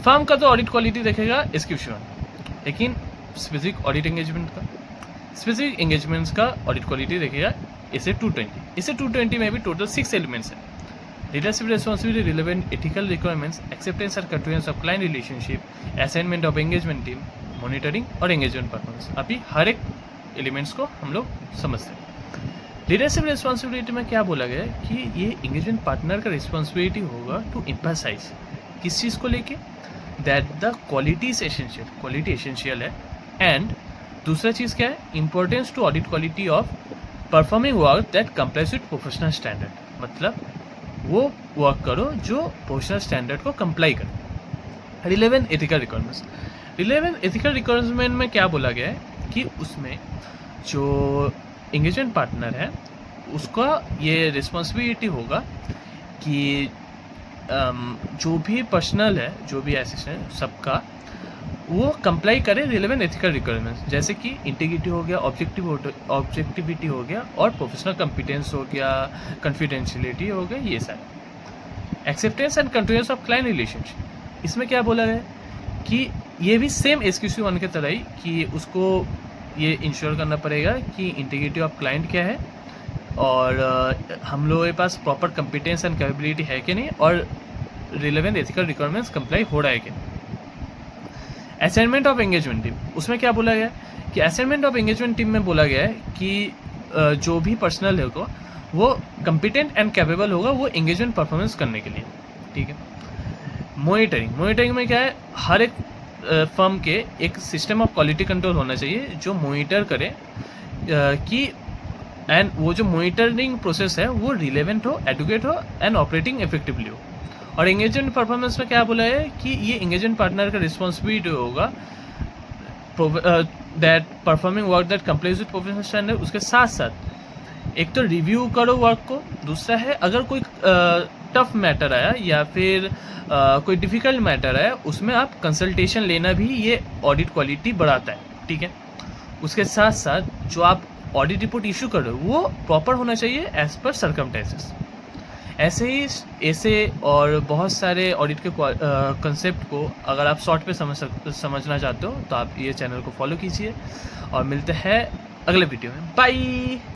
Firm का तो audit quality देखेगा SQC1, लेकिन स्पेसिफिक ऑडिट एंगेजमेंट्स का ऑडिट क्वालिटी देखेगा SA 220 में भी टोटल 6 एलिमेंट्स है। Leadership responsibility, relevant ethical requirements, acceptance and continuance of client relationship, assignment of engagement team, monitoring और एंगेजमेंट परफॉर्मेंस। अभी हर एक एलिमेंट्स को हम लोग समझते हैं। लीडरशिप रिस्पॉन्सिबिलिटी में क्या बोला गया है कि ये एंगेजमेंट पार्टनर का रिस्पॉन्सिबिलिटी होगा टू एम्फसाइज किस चीज़ को लेके, that the quality is essential, quality essential है। एंड दूसरा चीज़ क्या है, importance to audit quality of performing work that complies with professional standard, मतलब वो वर्क करो जो प्रोफेशनल स्टैंडर्ड को कंप्लाई करे। Relevant ethical requirements, relevant ethical requirement में क्या बोला गया है कि उसमें जो एंगेजमेंट पार्टनर है उसका ये रिस्पॉन्सिबिलिटी होगा कि जो भी पर्सनल है, जो भी असिस्टेंट, सबका वो कंप्लाई करे रिलेवेंट एथिकल रिक्वायरमेंट्स, जैसे कि इंटीग्रिटी हो गया, ऑब्जेक्टिविटी हो गया और प्रोफेशनल कॉम्पिटेंस हो गया, कॉन्फिडेंशियलिटी हो गया, ये सारे। Acceptance and continuance of client relationship, इसमें क्या बोला है कि ये भी सेम SQC1 के तरह ही कि उसको ये इंश्योर करना पड़ेगा कि इंटीग्रिटी ऑफ क्लाइंट क्या है और हम लोगों के पास प्रॉपर कॉम्पिटेंस एंड कैपेबिलिटी है कि नहीं, और रिलेवेंट एथिकल रिक्वायरमेंट्स कंप्लाई हो रहा है कि नहीं। असाइनमेंट ऑफ एंगेजमेंट टीम, उसमें क्या बोला गया है कि असाइनमेंट ऑफ एंगेजमेंट टीम में बोला गया है कि जो भी पर्सनल होगा वो कॉम्पिटेंट एंड कैपेबल होगा वो एंगेजमेंट परफॉर्मेंस करने के लिए, ठीक है। मॉनिटरिंग में क्या है, हर एक फर्म के एक सिस्टम ऑफ क्वालिटी कंट्रोल होना चाहिए जो मॉनिटर करे कि एंड वो जो मॉनिटरिंग प्रोसेस है वो रिलेवेंट हो, एडुकेट हो एंड ऑपरेटिंग इफेक्टिवली हो। और एंगेजमेंट परफॉर्मेंस में क्या बोला है कि ये एंगेजमेंट पार्टनर का रिस्पॉन्सिबिलिटी होगा that performing work that complies with professional standard. उसके साथ साथ एक तो रिव्यू करो वर्क को, दूसरा है अगर कोई टफ मैटर आया या फिर कोई डिफ़िकल्ट मैटर है उसमें आप कंसल्टेशन लेना भी ये ऑडिट क्वालिटी बढ़ाता है, ठीक है। उसके साथ साथ जो आप ऑडिट रिपोर्ट इशू कर रहे हो वो प्रॉपर होना चाहिए एज पर सर्कमस्टेंसेस। ऐसे और बहुत सारे ऑडिट के कंसेप्ट को अगर आप शॉर्ट पे समझना चाहते हो तो आप ये चैनल को फॉलो कीजिए और मिलते हैं अगले वीडियो में। बाय।